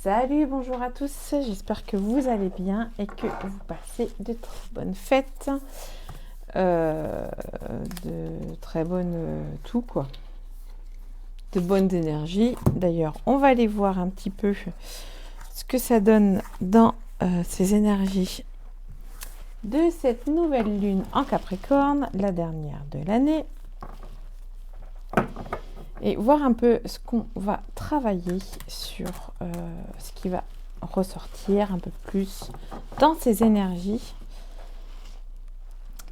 Salut, bonjour à tous, j'espère que vous allez bien et que vous passez de très bonnes fêtes, de très bonnes tout quoi, de bonnes énergies. D'ailleurs, on va aller voir un petit peu ce que ça donne dans ces énergies de cette nouvelle lune en Capricorne, la dernière de l'année. Et voir un peu ce qu'on va travailler sur ce qui va ressortir un peu plus dans ces énergies.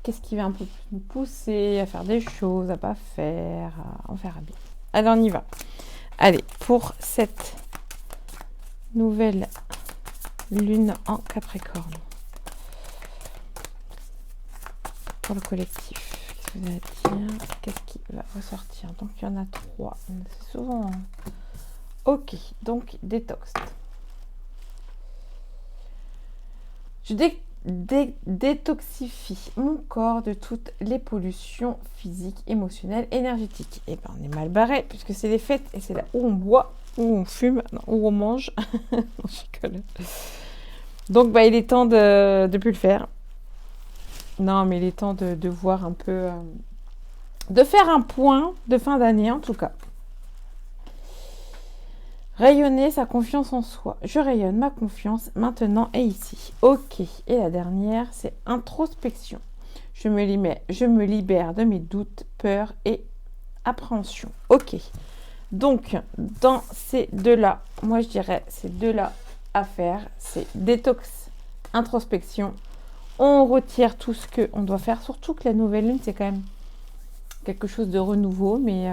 Qu'est-ce qui va un peu plus nous pousser à faire des choses, à pas faire, on verra bien. Allez, on y va. Allez, pour cette nouvelle lune en Capricorne, pour le collectif. Qu'est-ce qui va ressortir? Donc il y en a 3. C'est souvent. Ok, donc détox. Je détoxifie mon corps de toutes les pollutions physiques, émotionnelles, énergétiques. Et ben on est mal barré puisque c'est les fêtes et c'est là où on boit, où on fume, où on mange. Non, je rigole. Donc bah il est temps de plus le faire. Non, mais il est temps de voir un peu, de faire un point de fin d'année en tout cas. Rayonner sa confiance en soi. Je rayonne ma confiance maintenant et ici. Ok. Et la dernière, c'est introspection. Je me libère de mes doutes, peurs et appréhensions. Ok. Donc, dans ces deux-là, moi je dirais ces deux-là à faire, c'est détox, introspection. On retire tout ce qu'on doit faire, surtout que la nouvelle lune, c'est quand même quelque chose de renouveau, mais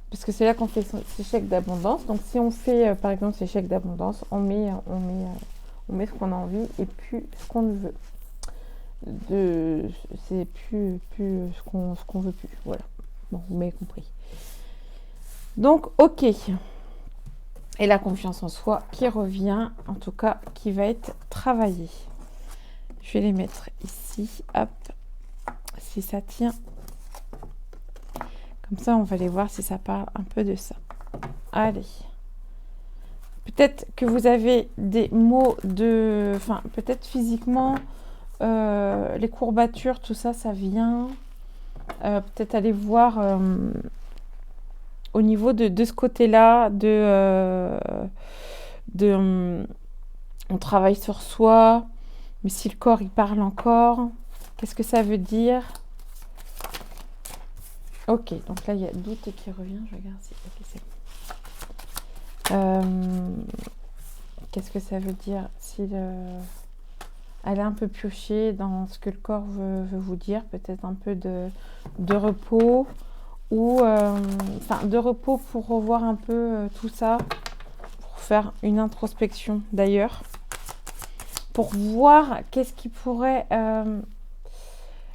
parce que c'est là qu'on fait ses chèques d'abondance. Donc si on fait par exemple ses chèques d'abondance, on met ce qu'on a envie et plus ce qu'on veut. C'est plus ce qu'on veut plus. Voilà. Bon, vous m'avez compris. Donc ok. Et la confiance en soi qui revient, en tout cas qui va être travaillée. Je vais les mettre ici. Hop. Si ça tient. Comme ça, on va aller voir si ça parle un peu de ça. Allez. Peut-être que vous avez des mots de... Enfin, peut-être physiquement, les courbatures, tout ça, ça vient. Peut-être aller voir au niveau de ce côté-là, on travaille sur soi, mais si le corps, il parle encore, qu'est-ce que ça veut dire ? Ok, donc là, il y a doute qui revient. Je regarde si... Ok, c'est bon. Qu'est-ce que ça veut dire si elle est un peu piochée dans ce que le corps veut vous dire, peut-être un peu de repos ou de repos pour revoir un peu tout ça, pour faire une introspection d'ailleurs, pour voir qu'est-ce qui pourrait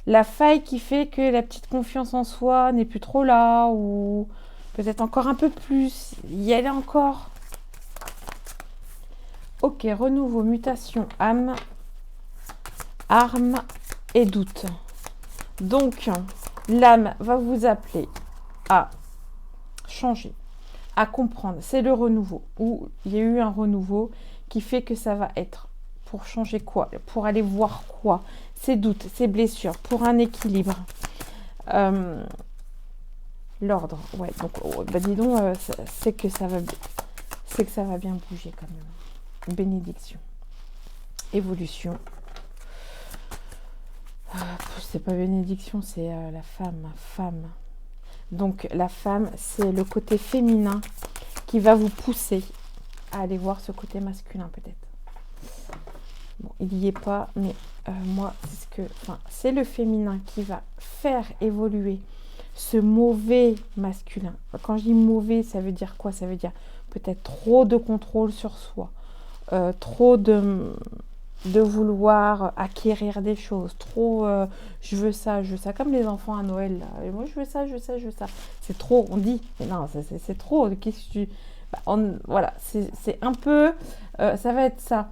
la faille qui fait que la petite confiance en soi n'est plus trop là, ou peut-être encore un peu plus, y aller encore. Ok, renouveau, mutation, âme, arme et doute. Donc, l'âme va vous appeler à changer, à comprendre. C'est le renouveau, où il y a eu un renouveau qui fait que ça va être pour changer quoi? Pour aller voir quoi? Ces doutes, ces blessures, pour un équilibre. L'ordre, ouais. Donc, dis donc, c'est que ça va bien bouger quand même. Bénédiction. Évolution. C'est pas bénédiction, c'est la femme. Donc la femme, c'est le côté féminin qui va vous pousser à aller voir ce côté masculin peut-être. Bon, il n'y est pas, mais moi, c'est le féminin qui va faire évoluer ce mauvais masculin. Quand je dis mauvais, ça veut dire quoi? Ça veut dire peut-être trop de contrôle sur soi, trop de vouloir acquérir des choses, trop je veux ça, comme les enfants à Noël là. Et moi je veux ça, c'est trop, on dit, mais non, c'est trop, qu'est-ce que tu... voilà, c'est un peu, ça va être ça,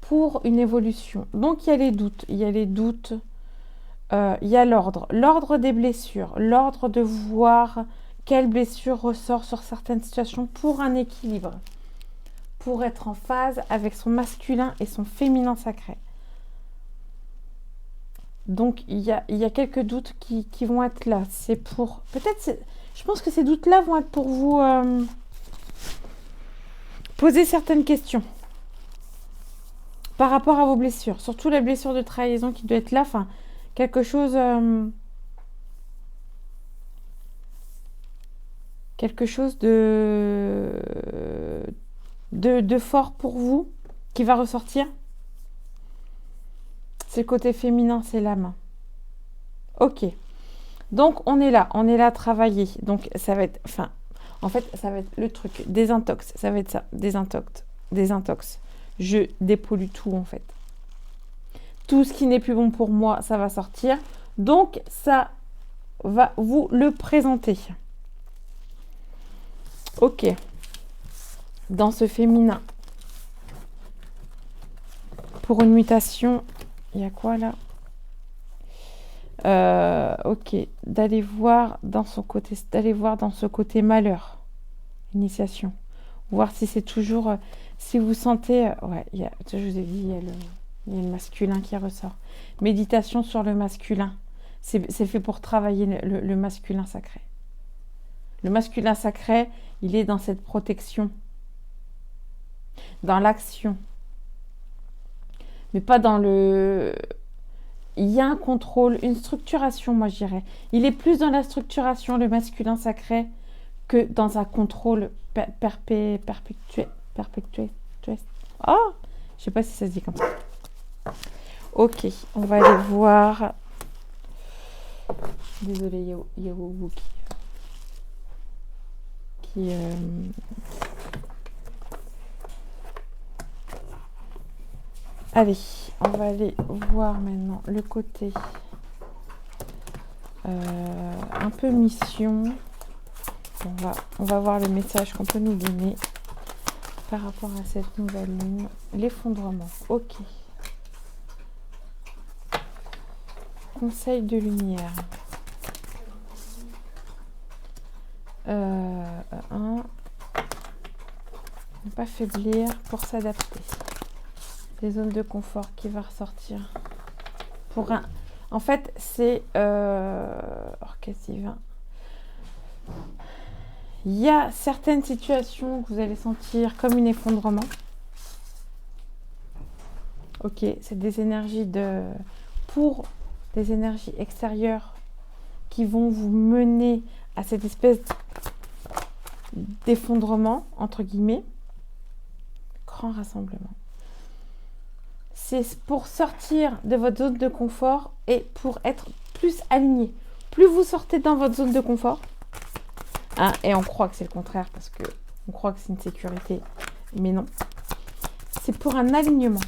pour une évolution. Donc il y a les doutes, il y a l'ordre des blessures, l'ordre de voir quelle blessure ressort sur certaines situations pour un équilibre, pour être en phase avec son masculin et son féminin sacré. Donc, il y a quelques doutes qui vont être là. C'est pour... je pense que ces doutes-là vont être pour vous poser certaines questions par rapport à vos blessures. Surtout la blessure de trahison qui doit être là. Enfin, quelque chose... quelque chose de fort pour vous qui va ressortir. C'est le côté féminin, c'est l'âme. Ok. Donc, on est là à travailler. Donc, ça va être, en fait, ça va être le truc, désintox, ça va être ça, désintox. Je dépollue tout, en fait. Tout ce qui n'est plus bon pour moi, ça va sortir. Donc, ça va vous le présenter. Ok. Dans ce féminin, pour une mutation, il y a quoi là? Ok, d'aller voir dans ce côté malheur, initiation, voir si c'est toujours, si vous sentez, ouais, je vous ai dit, il y a le masculin qui ressort. Méditation sur le masculin, c'est fait pour travailler le masculin sacré. Le masculin sacré, il est dans cette protection, dans l'action, mais pas dans le... Il y a un contrôle, une structuration, moi je dirais. Il est plus dans la structuration, le masculin sacré, que dans un contrôle perpétué. Oh, je sais pas si ça se dit comme ça. Ok, on va aller voir. Désolée, Yahoo qui Allez, on va aller voir maintenant le côté un peu mission. On va voir le message qu'on peut nous donner par rapport à cette nouvelle lune. L'effondrement, ok. Conseil de lumière. Ne pas faiblir pour s'adapter. Les zones de confort qui va ressortir. En fait, c'est orchestre divin. Il y a certaines situations que vous allez sentir comme un effondrement. Ok, c'est des énergies pour des énergies extérieures qui vont vous mener à cette espèce d'effondrement, entre guillemets. Grand rassemblement. C'est pour sortir de votre zone de confort et pour être plus aligné. Plus vous sortez dans votre zone de confort, hein, et on croit que c'est le contraire parce que on croit que c'est une sécurité, mais non. C'est pour un alignement.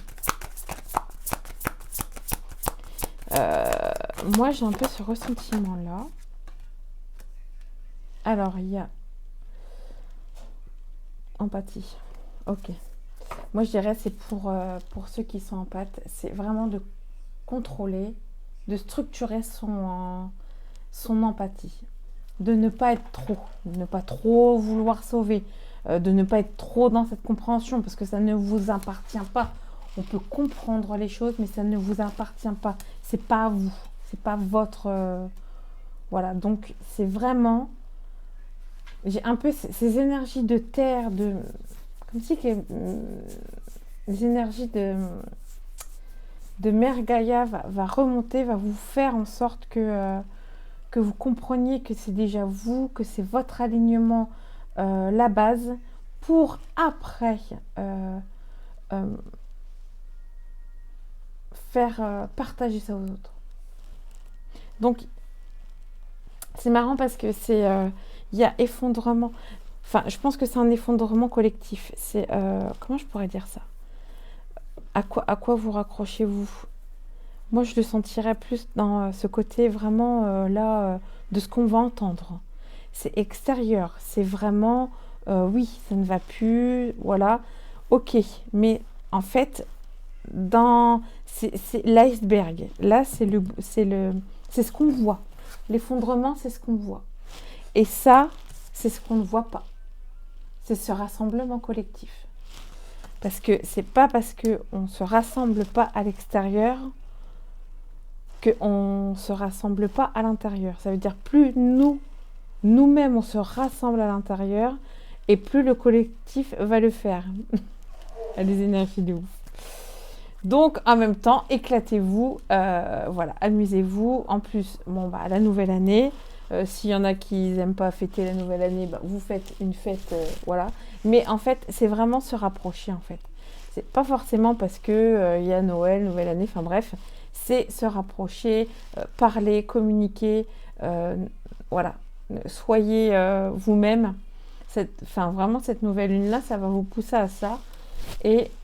Moi, j'ai un peu ce ressentiment-là. Alors, il y a empathie. Ok. Moi, je dirais c'est pour ceux qui sont empathes, c'est vraiment de contrôler, de structurer son empathie, de ne pas être trop, de ne pas trop vouloir sauver, de ne pas être trop dans cette compréhension parce que ça ne vous appartient pas. On peut comprendre les choses, mais ça ne vous appartient pas. C'est pas à vous, c'est pas votre... voilà, donc c'est vraiment... J'ai un peu ces énergies de terre, comme si les énergies de Mère Gaïa va remonter, va vous faire en sorte que vous compreniez que c'est déjà vous, que c'est votre alignement, la base, pour après faire partager ça aux autres. Donc, c'est marrant parce que il y a effondrement. Enfin, je pense que c'est un effondrement collectif. C'est comment je pourrais dire ça? À quoi vous raccrochez-vous? Moi, je le sentirais plus dans ce côté vraiment de ce qu'on va entendre. C'est extérieur. C'est vraiment oui, ça ne va plus. Voilà. Ok. Mais en fait, c'est l'iceberg. Là, c'est ce qu'on voit. L'effondrement, c'est ce qu'on voit. Et ça, c'est ce qu'on ne voit pas. C'est ce rassemblement collectif. Parce que c'est pas parce qu'on ne se rassemble pas à l'extérieur qu'on ne se rassemble pas à l'intérieur. Ça veut dire plus nous-mêmes, on se rassemble à l'intérieur et plus le collectif va le faire. À des énergies de ouf. Donc, en même temps, éclatez-vous, voilà, amusez-vous. En plus, bon, bah, la nouvelle année, s'il y en a qui n'aiment pas fêter la nouvelle année, bah, vous faites une fête, voilà. Mais en fait, c'est vraiment se rapprocher, en fait. C'est pas forcément parce que y a Noël, nouvelle année, enfin bref, c'est se rapprocher, parler, communiquer, voilà. Soyez vous-même. Enfin, vraiment, cette nouvelle lune-là, ça va vous pousser à ça.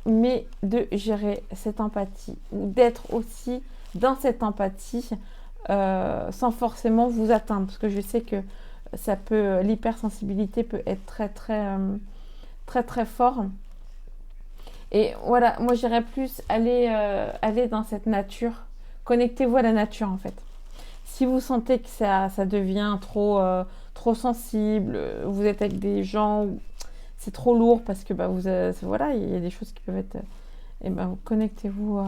Mais de gérer cette empathie, ou d'être aussi dans cette empathie sans forcément vous atteindre. Parce que je sais que l'hypersensibilité peut être très, très fort. Et voilà, moi j'irais plus aller dans cette nature. Connectez-vous à la nature en fait. Si vous sentez que ça devient trop sensible, vous êtes avec des gens où c'est trop lourd parce que bah, voilà, il y a des choses qui peuvent être... Et ben, connectez-vous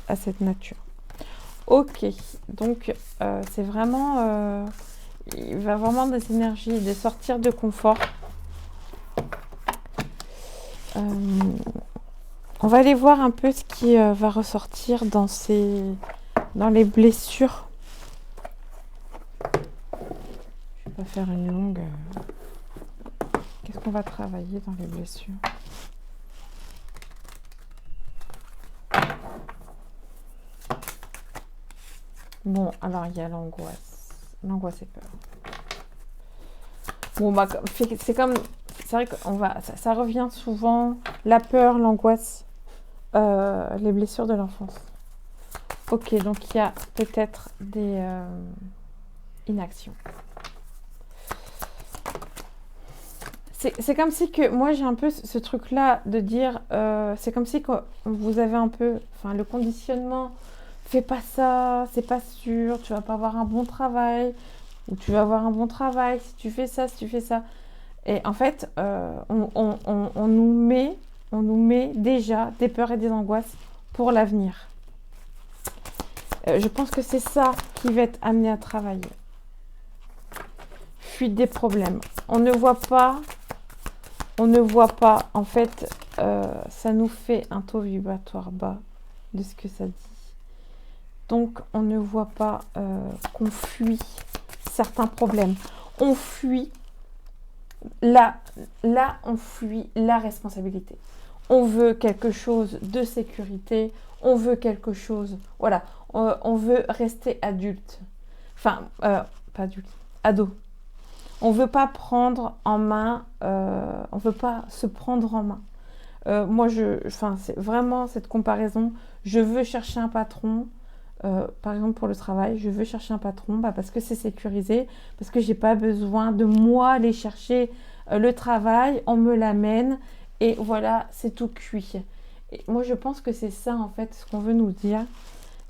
à cette nature. Ok, donc c'est vraiment... il va vraiment des énergies, de sortir de confort. On va aller voir un peu ce qui va ressortir dans les blessures. Je vais pas faire une longue... Qu'est-ce qu'on va travailler dans les blessures? Bon, alors il y a l'angoisse. L'angoisse et peur. Bon, bah, c'est vrai que ça revient souvent. La peur, l'angoisse, les blessures de l'enfance. Ok, donc il y a peut-être des inactions. C'est comme si que moi j'ai un peu ce truc-là de dire, c'est comme si que vous avez un peu, enfin le conditionnement, fais pas ça, c'est pas sûr, tu vas pas avoir un bon travail, ou tu vas avoir un bon travail si tu fais ça, si tu fais ça. Et en fait, on nous met déjà des peurs et des angoisses pour l'avenir. Je pense que c'est ça qui va être amené à travailler. Fuite des problèmes. On ne voit pas, en fait, ça nous fait un taux vibratoire bas de ce que ça dit. Donc, on ne voit pas qu'on fuit certains problèmes. On fuit, là, on fuit la responsabilité. On veut quelque chose de sécurité, on veut quelque chose, voilà, on veut rester adulte. Enfin, pas adulte, ado. On ne veut pas prendre en main, on ne veut pas se prendre en main. Moi, c'est vraiment cette comparaison. Je veux chercher un patron, par exemple pour le travail, je veux chercher un patron parce que c'est sécurisé, parce que je n'ai pas besoin de moi aller chercher le travail, on me l'amène et voilà, c'est tout cuit. Et moi, je pense que c'est ça, en fait, ce qu'on veut nous dire.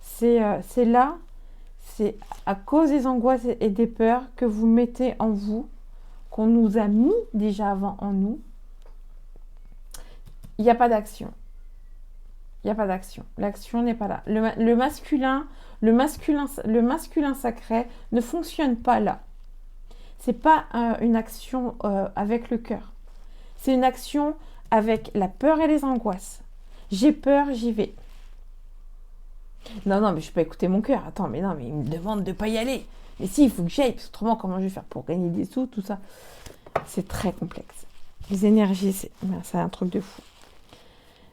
C'est là, c'est à cause des angoisses et des peurs que vous mettez en vous, qu'on nous a mis déjà avant en nous. Il n'y a pas d'action. Il n'y a pas d'action. L'action n'est pas là. Le masculin sacré ne fonctionne pas là. C'est pas une action avec le cœur. C'est une action avec la peur et les angoisses. J'ai peur, j'y vais. Non, mais je peux écouter mon cœur. Attends, mais non, mais il me demande de ne pas y aller. Mais si, il faut que j'aille, parce que autrement, comment je vais faire pour gagner des sous, tout ça. C'est très complexe. Les énergies, c'est un truc de fou.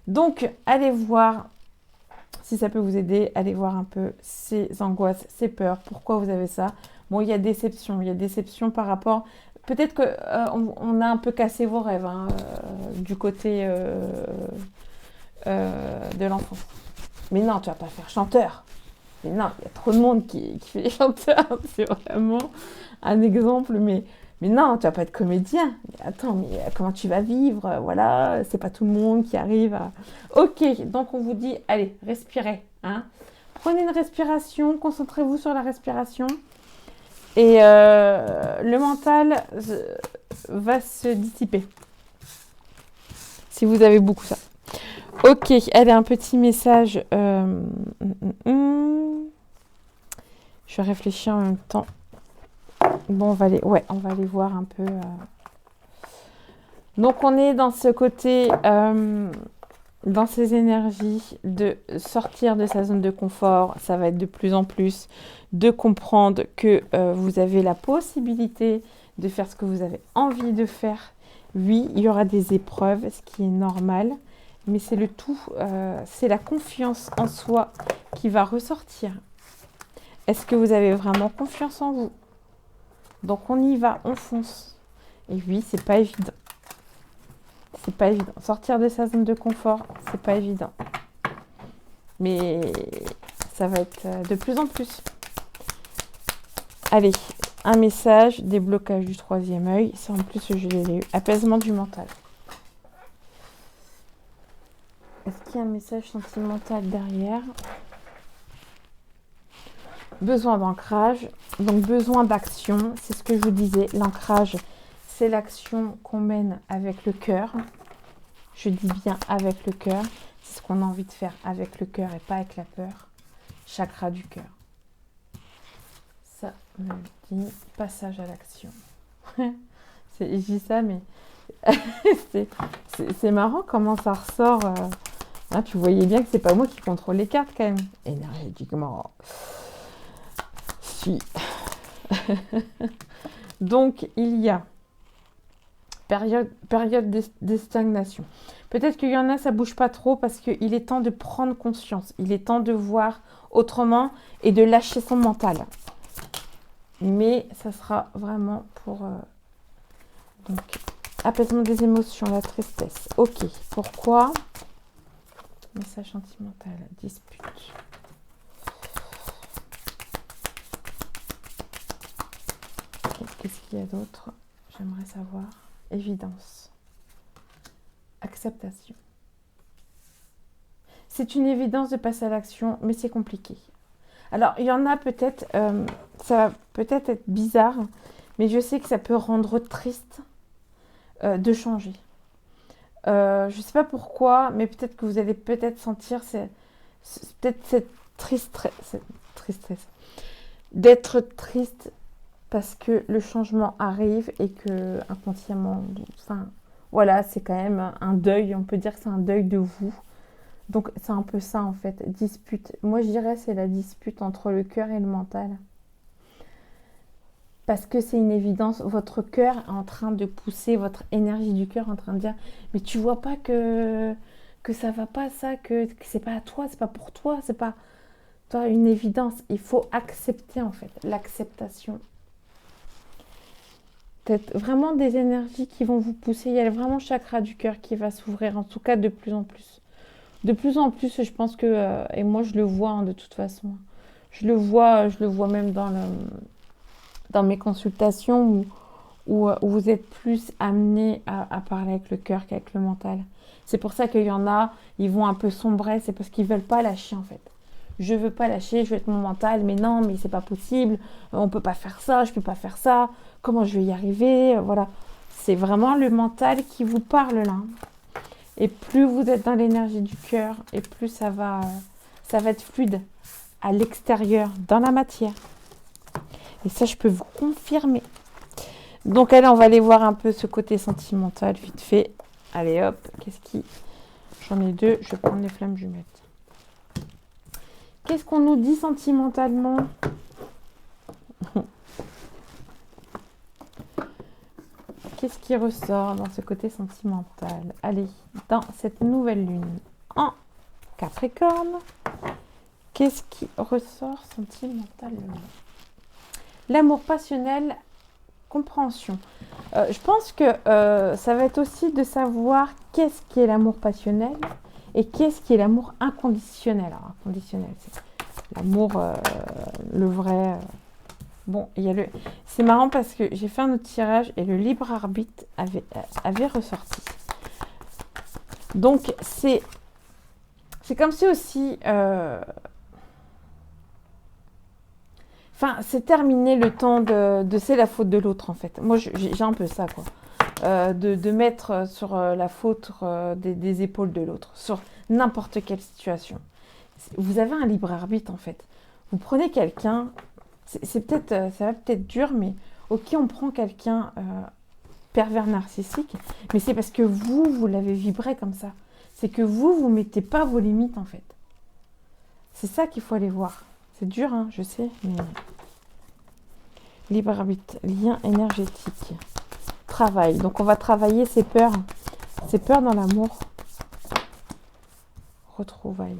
Donc, allez voir, si ça peut vous aider, allez voir un peu ces angoisses, ces peurs, pourquoi vous avez ça. Bon, il y a déception par rapport... Peut-être qu'on a un peu cassé vos rêves du côté de l'enfant. Mais non, tu vas pas faire chanteur. Mais non, il y a trop de monde qui fait les chanteurs. C'est vraiment un exemple. Mais non, tu vas pas être comédien. Mais attends, mais comment tu vas vivre? Voilà, c'est pas tout le monde qui arrive à... Ok, donc on vous dit, allez, respirez. Prenez une respiration, concentrez-vous sur la respiration. Et le mental va se dissiper. Si vous avez beaucoup ça. Ok, allez, un petit message. Je réfléchis en même temps. Bon, on va aller voir un peu. Donc, on est dans ce côté, dans ces énergies de sortir de sa zone de confort. Ça va être de plus en plus de comprendre que vous avez la possibilité de faire ce que vous avez envie de faire. Oui, il y aura des épreuves, ce qui est normal. Mais c'est le tout, c'est la confiance en soi qui va ressortir. Est-ce que vous avez vraiment confiance en vous? Donc, on y va, on fonce. Et oui, c'est pas évident. C'est pas évident. Sortir de sa zone de confort, c'est pas évident. Mais ça va être de plus en plus. Allez, un message, déblocage du troisième œil. Ça, en plus, je l'ai eu. Apaisement du mental. Est-ce qu'il y a un message sentimental derrière? Besoin d'ancrage, donc besoin d'action. C'est ce que je vous disais. L'ancrage, c'est l'action qu'on mène avec le cœur. Je dis bien avec le cœur. C'est ce qu'on a envie de faire avec le cœur et pas avec la peur. Chakra du cœur. Ça me dit passage à l'action. Je dis ça, mais c'est marrant comment ça ressort. Hein, tu voyais bien que c'est pas moi qui contrôle les cartes quand même. Énergétiquement. Si. Donc, il y a période de stagnation. Peut-être qu'il y en a, ça bouge pas trop parce qu'il est temps de prendre conscience. Il est temps de voir autrement et de lâcher son mental. Mais ça sera vraiment pour... donc, apaisement des émotions, la tristesse. Ok, pourquoi? Message sentimental, dispute. Qu'est-ce qu'il y a d'autre? J'aimerais savoir. Évidence. Acceptation. C'est une évidence de passer à l'action, mais c'est compliqué. Alors, il y en a peut-être, ça va peut-être être bizarre, mais je sais que ça peut rendre triste de changer. Je ne sais pas pourquoi, mais peut-être que vous allez peut-être sentir peut-être cette tristesse. D'être triste parce que le changement arrive et que inconsciemment, enfin, voilà, c'est quand même un deuil. On peut dire que c'est un deuil de vous. Donc, c'est un peu ça, en fait. Dispute. Moi, je dirais c'est la dispute entre le cœur et le mental. Parce que c'est une évidence. Votre cœur est en train de pousser, votre énergie du cœur est en train de dire « Mais tu vois pas que ça va pas, ça, que c'est pas à toi, c'est pas pour toi, c'est pas... » Toi, une évidence. Il faut accepter, en fait. L'acceptation. Peut-être vraiment des énergies qui vont vous pousser. Il y a vraiment le chakra du cœur qui va s'ouvrir, en tout cas de plus en plus. De plus en plus, je pense que, et moi je le vois hein, de toute façon, je le vois même dans mes consultations où vous êtes plus amené à parler avec le cœur qu'avec le mental. C'est pour ça qu'il y en a, ils vont un peu sombrer, c'est parce qu'ils ne veulent pas lâcher en fait. Je ne veux pas lâcher, je veux être mon mental, mais non, mais c'est pas possible, on ne peut pas faire ça, je ne peux pas faire ça, comment je vais y arriver, voilà. C'est vraiment le mental qui vous parle là. Et plus vous êtes dans l'énergie du cœur, et plus ça va être fluide à l'extérieur, dans la matière. Et ça, je peux vous confirmer. Donc, allez, on va aller voir un peu ce côté sentimental, vite fait. Allez, hop, J'en ai deux, je vais prendre les flammes jumelles. Qu'est-ce qu'on nous dit sentimentalement? Qu'est-ce qui ressort dans ce côté sentimental? Allez, dans cette nouvelle lune en Capricorne, qu'est-ce qui ressort sentimentalement? L'amour passionnel, compréhension. Je pense que ça va être aussi de savoir qu'est-ce qui est l'amour passionnel et qu'est-ce qui est l'amour inconditionnel. Alors, inconditionnel, c'est l'amour, le vrai... Bon, il y a c'est marrant parce que j'ai fait un autre tirage et le libre arbitre avait ressorti. Donc, c'est comme si aussi... Enfin, c'est terminé le temps de c'est la faute de l'autre, en fait. Moi, j'ai un peu ça, quoi. de mettre sur la faute des épaules de l'autre, sur n'importe quelle situation. Vous avez un libre arbitre en fait. Vous prenez quelqu'un, c'est peut-être, ça va peut-être dur, mais ok, on prend quelqu'un pervers narcissique, mais c'est parce que vous l'avez vibré comme ça. C'est que vous mettez pas vos limites en fait. C'est ça qu'il faut aller voir. C'est dur, hein, je sais, mais... Libre arbitre, lien énergétique, travail. Donc on va travailler ses peurs dans l'amour. Retrouvailles.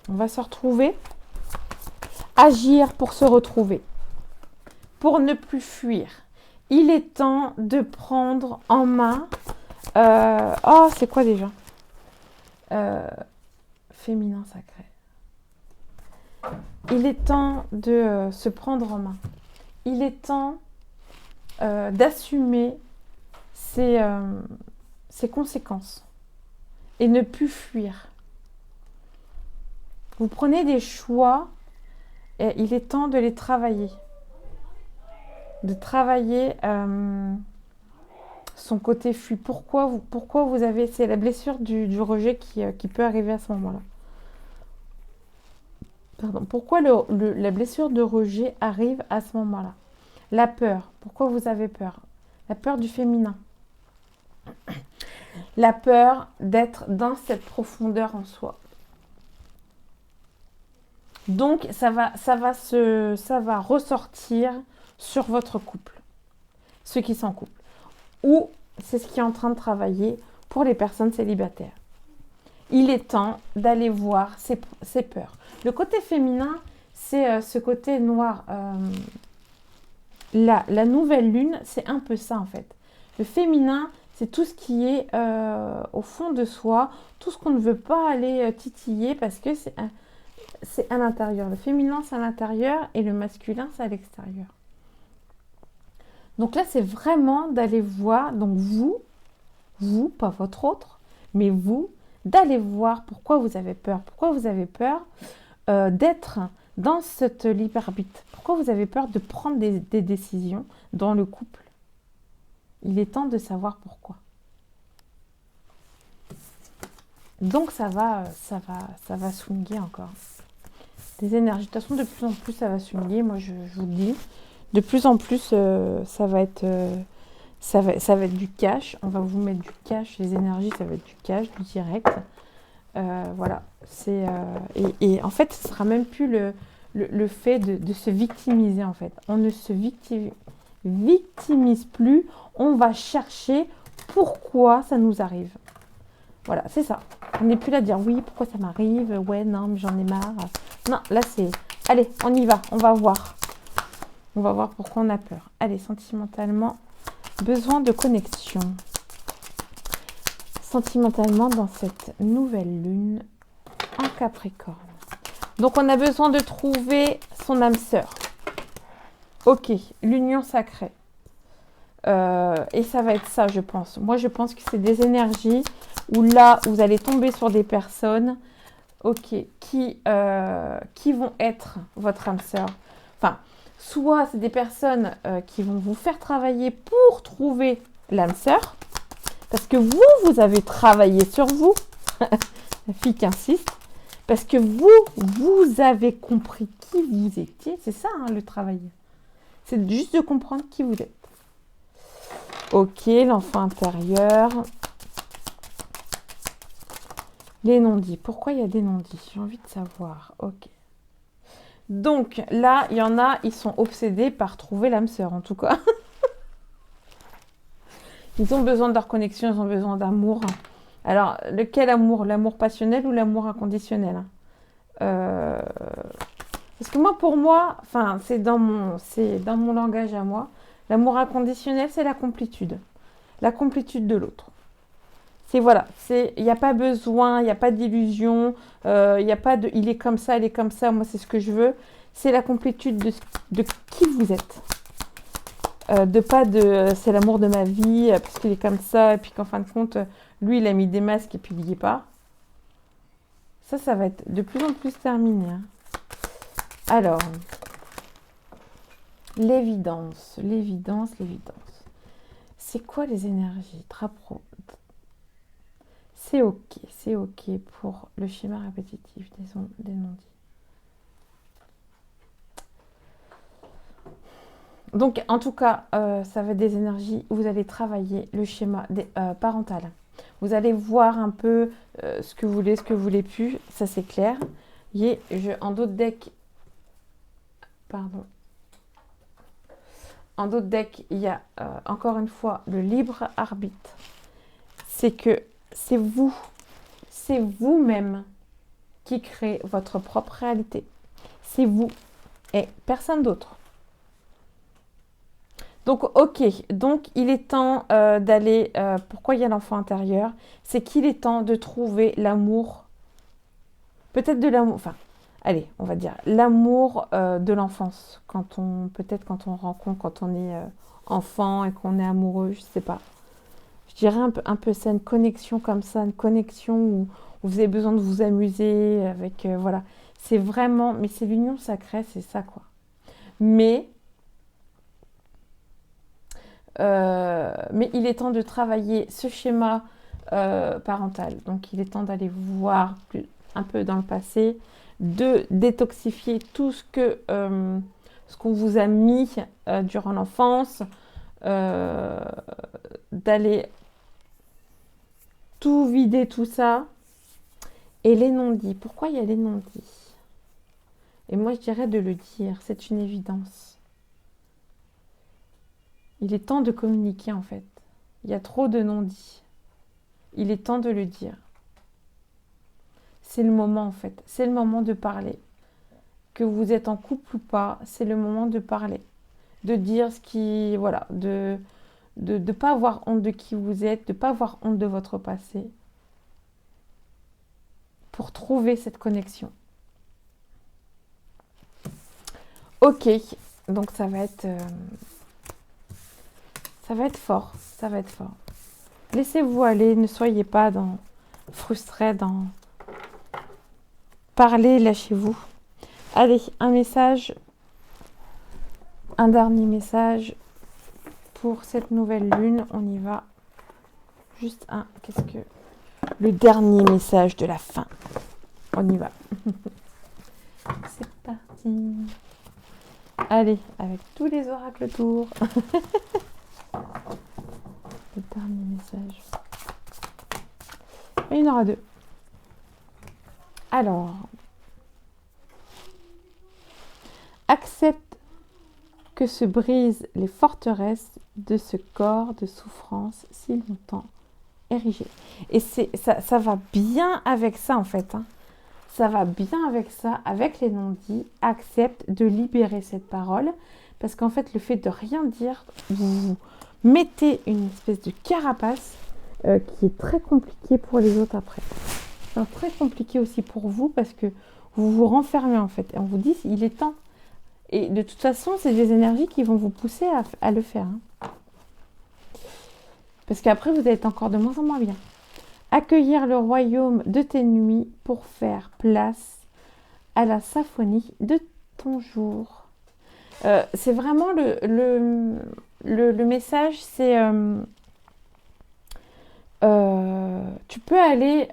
On va se retrouver. Agir pour se retrouver. Pour ne plus fuir. Il est temps de prendre en main... Oh, c'est quoi déjà féminin sacré. Il est temps de se prendre en main. Il est temps d'assumer ses conséquences et ne plus fuir. Vous prenez des choix et il est temps de les travailler. De travailler son côté fuit. Pourquoi vous avez... C'est la blessure du rejet qui peut arriver à ce moment-là. Pardon. Pourquoi la blessure de rejet arrive à ce moment-là? La peur. Pourquoi vous avez peur? La peur du féminin. La peur d'être dans cette profondeur en soi. Donc, ça va ressortir sur votre couple. Ceux qui sont en couple. Ou c'est ce qui est en train de travailler pour les personnes célibataires. Il est temps d'aller voir ses peurs. Le côté féminin, c'est ce côté noir. La nouvelle lune, c'est un peu ça en fait. Le féminin, c'est tout ce qui est au fond de soi, tout ce qu'on ne veut pas aller titiller parce que c'est à l'intérieur. Le féminin, c'est à l'intérieur et le masculin, c'est à l'extérieur. Donc là, c'est vraiment d'aller voir, donc vous, pas votre autre, mais vous, d'aller voir pourquoi vous avez peur. Pourquoi vous avez peur d'être dans cette libre arbitre. Pourquoi vous avez peur de prendre des décisions dans le couple? Il est temps de savoir pourquoi. Donc ça va swinguer encore. Des énergies. De toute façon, de plus en plus, ça va swinguer. Moi, je vous le dis. De plus en plus, ça va être du cash. On va vous mettre du cash. Les énergies, ça va être du cash, du direct. Voilà. Et en fait, ce sera même plus le fait de se victimiser, en fait. On ne se victimise plus. On va chercher pourquoi ça nous arrive. Voilà, c'est ça. On n'est plus là à dire oui, pourquoi ça m'arrive? Ouais, non, mais j'en ai marre. Non, là, c'est... Allez, on y va. On va voir. On va voir pourquoi on a peur. Allez, sentimentalement, besoin de connexion. Sentimentalement, dans cette nouvelle lune en Capricorne. Donc, on a besoin de trouver son âme sœur. Ok, l'union sacrée. Et ça va être ça, je pense. Moi, je pense que c'est des énergies où là, vous allez tomber sur des personnes, ok, qui vont être votre âme sœur. Enfin, soit c'est des personnes qui vont vous faire travailler pour trouver l'âme sœur, parce que vous avez travaillé sur vous, la fille qui insiste, parce que vous avez compris qui vous étiez. C'est ça, hein, le travail. C'est juste de comprendre qui vous êtes. Ok, l'enfant intérieur. Les non-dits. Pourquoi il y a des non-dits? J'ai envie de savoir. Ok. Donc, là, il y en a, ils sont obsédés par trouver l'âme sœur, en tout cas. Ils ont besoin de leur connexion, ils ont besoin d'amour. Alors, lequel amour? L'amour passionnel ou l'amour inconditionnel? Parce que moi, pour moi, enfin, c'est dans mon langage à moi. L'amour inconditionnel, c'est la complétude. La complétude de l'autre. C'est voilà, il n'y a pas besoin, il n'y a pas d'illusion, il n'y a pas de il est comme ça, moi c'est ce que je veux. C'est la complétude de qui vous êtes. C'est l'amour de ma vie, parce qu'il est comme ça, et puis qu'en fin de compte, lui il a mis des masques et puis il n'y est pas. Ça va être de plus en plus terminé. Hein. Alors, l'évidence. C'est quoi les énergies? C'est ok pour le schéma répétitif des non-dits. Donc, en tout cas, ça va être des énergies où vous allez travailler le schéma parental. Vous allez voir un peu ce que vous voulez plus, ça c'est clair. En d'autres decks, pardon. En d'autres decks, il y a encore une fois le libre arbitre. C'est que c'est vous-même qui créez votre propre réalité. C'est vous et personne d'autre. Donc, ok, donc il est temps d'aller... pourquoi il y a l'enfant intérieur? C'est qu'il est temps de trouver l'amour, peut-être de l'amour, enfin, allez, on va dire l'amour de l'enfance, peut-être quand on rencontre, quand on est enfant et qu'on est amoureux, je sais pas. Je dirais un peu ça, une connexion comme ça, une connexion où vous avez besoin de vous amuser avec, voilà. C'est vraiment, mais c'est l'union sacrée, c'est ça quoi. Mais il est temps de travailler ce schéma parental. Donc, il est temps d'aller voir un peu dans le passé, de détoxifier tout ce qu'on vous a mis durant l'enfance, d'aller tout vider, tout ça. Et les non-dits. Pourquoi il y a les non-dits? Et moi, je dirais de le dire. C'est une évidence. Il est temps de communiquer en fait. Il y a trop de non-dits. Il est temps de le dire. C'est le moment en fait. C'est le moment de parler. Que vous êtes en couple ou pas, c'est le moment de parler. De dire ce qui... Voilà. De ne pas avoir honte de qui vous êtes, de ne pas avoir honte de votre passé. Pour trouver cette connexion. Ok. Donc ça va être fort. Ça va être fort. Laissez-vous aller. Ne soyez pas frustrés dans... Parlez, lâchez-vous. Allez, un dernier message pour cette nouvelle lune. On y va. Juste le dernier message de la fin. On y va. C'est parti. Allez, avec tous les oracles autour. Le dernier message. Et il y en aura 2. Alors, accepte que se brisent les forteresses de ce corps de souffrance si longtemps érigé. Et ça va bien avec ça en fait. Hein. Ça va bien avec ça, avec les non-dits. Accepte de libérer cette parole. Parce qu'en fait, le fait de rien dire, vous mettez une espèce de carapace qui est très compliquée pour les autres après. C'est très compliqué aussi pour vous parce que vous vous renfermez en fait. Et on vous dit, il est temps. Et de toute façon, c'est des énergies qui vont vous pousser à le faire. Hein. Parce qu'après, vous allez être encore de moins en moins bien. Accueillir le royaume de tes nuits pour faire place à la symphonie de ton jour. C'est vraiment le message, c'est... tu peux aller...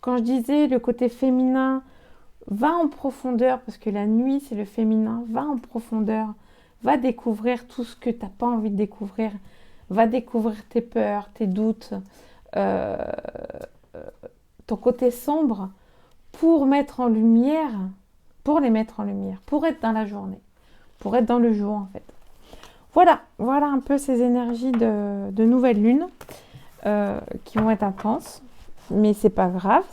quand je disais le côté féminin, va en profondeur, parce que la nuit, c'est le féminin, va en profondeur, va découvrir tout ce que tu n'as pas envie de découvrir, va découvrir tes peurs, tes doutes, ton côté sombre, pour les mettre en lumière, pour être dans la journée, pour être dans le jour en fait. Voilà un peu ces énergies de nouvelle lune qui vont être intenses, mais c'est pas grave,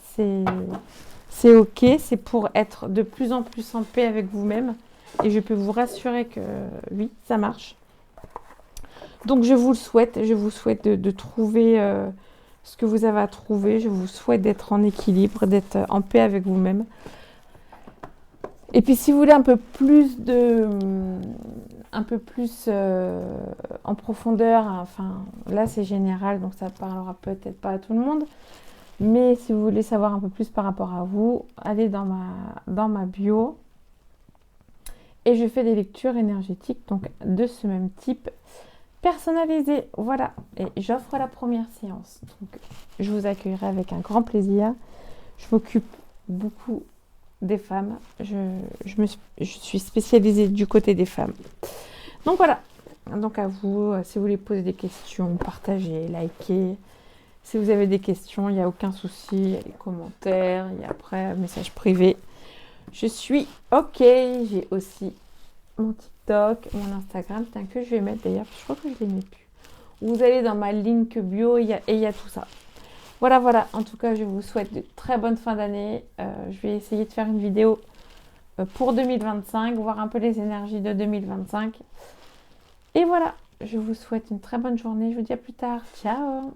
c'est ok, c'est pour être de plus en plus en paix avec vous-même. Et je peux vous rassurer que oui, ça marche. Donc je vous souhaite de trouver ce que vous avez à trouver. Je vous souhaite d'être en équilibre, d'être en paix avec vous-même. Et puis si vous voulez un peu plus en profondeur, enfin là c'est général, donc ça parlera peut-être pas à tout le monde. Mais si vous voulez savoir un peu plus par rapport à vous, allez dans ma bio. Et je fais des lectures énergétiques donc de ce même type personnalisé. Voilà. Et j'offre la première séance. Donc, je vous accueillerai avec un grand plaisir. Je m'occupe beaucoup des femmes. Je suis spécialisée du côté des femmes. Donc voilà. Donc à vous, si vous voulez poser des questions, partagez, likez. Si vous avez des questions, il n'y a aucun souci. Il y a les commentaires, il y a après un message privé. Je suis OK. J'ai aussi mon TikTok, mon Instagram. Tiens, que je vais mettre d'ailleurs. Je crois que je ne les mets plus. Vous allez dans ma link bio et il y a tout ça. Voilà, voilà. En tout cas, je vous souhaite de très bonnes fins d'année. Je vais essayer de faire une vidéo pour 2025, voir un peu les énergies de 2025. Et voilà, je vous souhaite une très bonne journée. Je vous dis à plus tard. Ciao!